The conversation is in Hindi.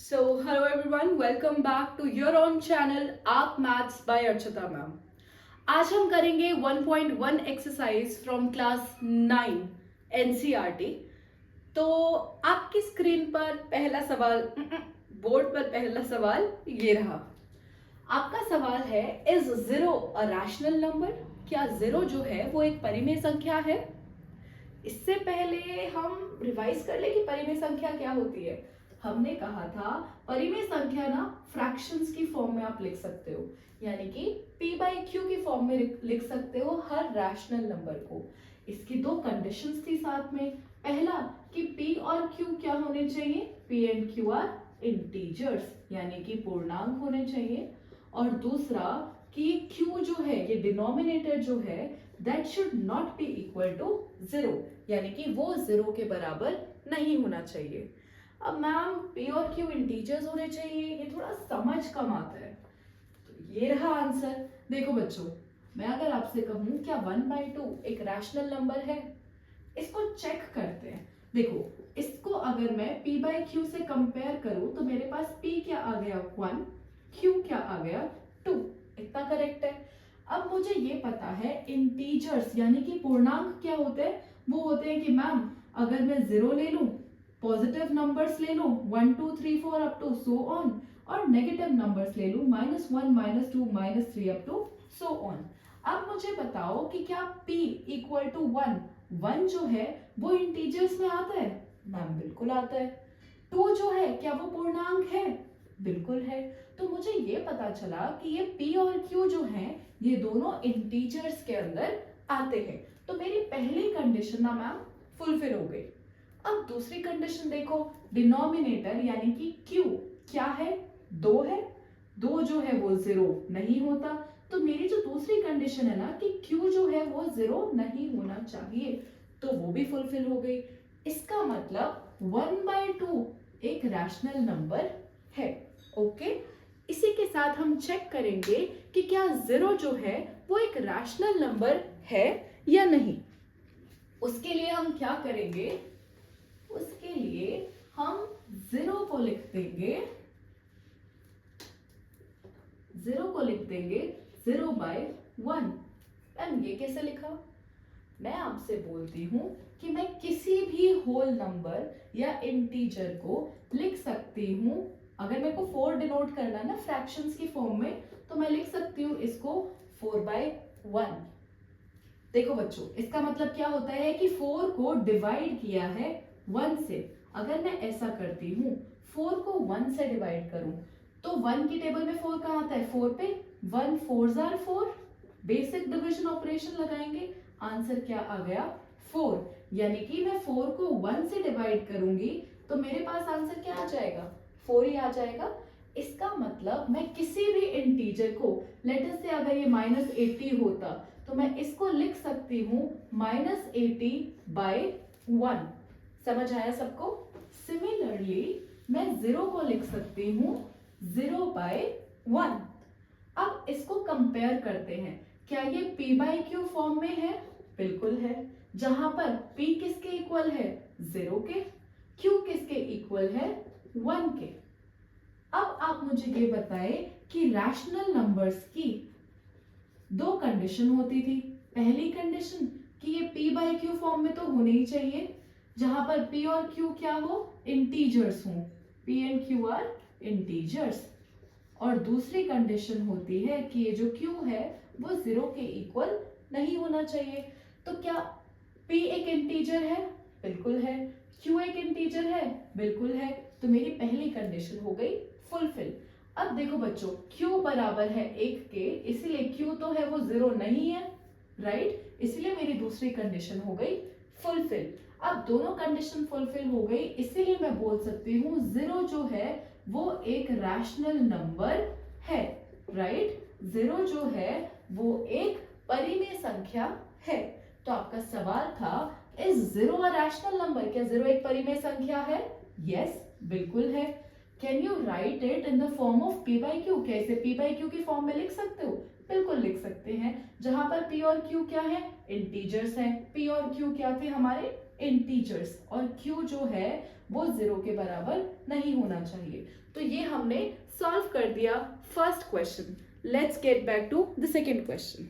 Hello everyone, welcome back to your own channel आप मैथ्स बाय अर्चिता मैम। आज हम करेंगे 1.1 एक्सरसाइज फ्रॉम क्लास 9 एनसीईआरटी। तो आपकी स्क्रीन पर पहला सवाल, बोर्ड पर पहला सवाल ये रहा। आपका सवाल है, is zero a rational number? क्या जीरो जो है वो एक परिमेय संख्या है? इससे पहले हम रिवाइज कर ले कि परिमेय संख्या क्या होती है। हमने कहा था परिमेय संख्या ना फ्रैक्शंस की फॉर्म में आप लिख सकते हो, यानी कि p बाई क्यू की फॉर्म में लिख सकते हो हर रैशनल नंबर को। इसकी दो कंडीशंस थी साथ में। पहला कि p और q क्या होने चाहिए, p and q are integers, यानी कि पूर्णांक होने चाहिए। और दूसरा कि q जो है, ये डिनोमिनेटर जो है, that should not be equal to zero, यानी कि वो जीरो के बराबर नहीं होना चाहिए। अब मैम p और q इंटीजर्स होने चाहिए, ये थोड़ा समझ कम आता है। तो ये रहा आंसर। देखो बच्चों, मैं अगर आपसे कहूं क्या 1/2 एक रैशनल नंबर है, इसको चेक करते हैं। देखो, इसको अगर मैं p बाई क्यू से कंपेयर करूं तो मेरे पास p क्या आ गया 1, q क्या आ गया 2, इतना करेक्ट है। अब मुझे ये पता है इंटीजर्स यानी कि पूर्णांक क्या होते हैं। वो होते हैं कि मैम अगर मैं जीरो ले लूं, पॉजिटिव नंबर्स ले लूं 1 2 3 4 अप टू सो ऑन, और नेगेटिव नंबर्स ले लूं -1 -2 -3 अप टू सो ऑन। अब मुझे बताओ कि क्या p इक्वल टू 1 जो है वो इंटीजर्स में आता है? मैम बिल्कुल आता है। 2 जो है क्या वो पूर्णांक है? बिल्कुल है। तो मुझे ये पता चला कि ये p और q जो हैं ये दोनों इंटीजर्स के अंदर आते हैं। तो मेरी पहली कंडीशन ना मैम फुलफिल हो गई। अब दूसरी कंडीशन देखो, डिनोमिनेटर यानी कि q क्या है, 2 है। 2 जो है वो जीरो नहीं होता। तो मेरी जो दूसरी कंडीशन है ना कि q जो है वो जीरो नहीं होना चाहिए, तो वो भी फुलफिल हो गई। इसका मतलब 1/2 एक रैशनल नंबर है। ओके, इसी के साथ हम चेक करेंगे कि क्या जीरो जो है वो एक रैशनल नंबर है या नहीं। उसके लिए हम क्या करेंगे, उसके लिए हम जीरो को लिख देंगे, जीरो बाय 1। एंड ये कैसे लिखा? मैं आपसे बोलती हूं कि मैं किसी भी होल नंबर या इंटीजर को लिख सकती हूं। अगर मेरे को 4 डिनोट करना है ना फ्रैक्शंस की फॉर्म में, तो मैं लिख सकती हूँ इसको 4/1। देखो बच्चों, इसका मतलब क्या होता है कि 4 को डिवाइड किया है 1 से। अगर मैं ऐसा करती हूँ, 4 को 1 से डिवाइड करूं, तो 1 की टेबल में 4 कहाँ आता है, 4 पे। 1 4 जार 4, बेसिक डिविजन ऑपरेशन लगाएंगे, आंसर क्या आ गया 4। यानी कि मैं 4 को 1 से डिवाइड करूंगी तो मेरे पास आंसर क्या आ जाएगा, 4 ही आ जाएगा। इसका मतलब मैं किसी भी इंटीजर को, लेट अस से अगर ये -80 होता तो मैं इसको लिख सकती हूँ -80/1। समझ आया सबको? सिमिलरली मैं जीरो को लिख सकती हूँ 0/1। अब इसको कंपेयर करते हैं, क्या ये p बाई क्यू फॉर्म में है? बिल्कुल है। जहां पर p किसके इक्वल है, 0 के, q किसके इक्वल है, 1 के। अब आप मुझे ये बताएं कि रैशनल नंबर्स की दो कंडीशन होती थी। पहली कंडीशन कि ये p बाई क्यू फॉर्म में तो होने ही चाहिए, जहां पर p और q क्या हो, इंटीजर्स हो, p and q are integers. और दूसरी कंडीशन होती है कि ये जो q है वो 0 के इक्वल नहीं होना चाहिए। तो क्या p एक इंटीजर है? बिल्कुल है। q एक इंटीजर है? बिल्कुल है। तो मेरी पहली कंडीशन हो गई फुलफिल। अब देखो बच्चों, q बराबर है 1 के, इसीलिए q तो है वो 0 नहीं है, राइट? इसलिए मेरी दूसरी कंडीशन हो गई फुलफिल। अब दोनों कंडीशन फुलफिल हो गई, इसीलिए मैं बोल सकती हूँ 0 जो है वो एक रैशनल नंबर है, राइट? 0 जो है वो एक परिमेय संख्या है। तो आपका सवाल था, इज 0 अ रैशनल नंबर? क्या 0 एक परिमेय संख्या है? यस, बिल्कुल है। Can you right it in the form of p by Q? क्या इसे p बाई क्यू की फॉर्म में लिख सकते हो? बिल्कुल लिख सकते हैं। जहां पर p और q क्या है, इंटीजर्स हैं। p और q क्या थे हमारे, इंटीजर्स। और q जो है वो 0 के बराबर नहीं होना चाहिए। तो ये हमने सॉल्व कर दिया first question. Let's get back to the second question.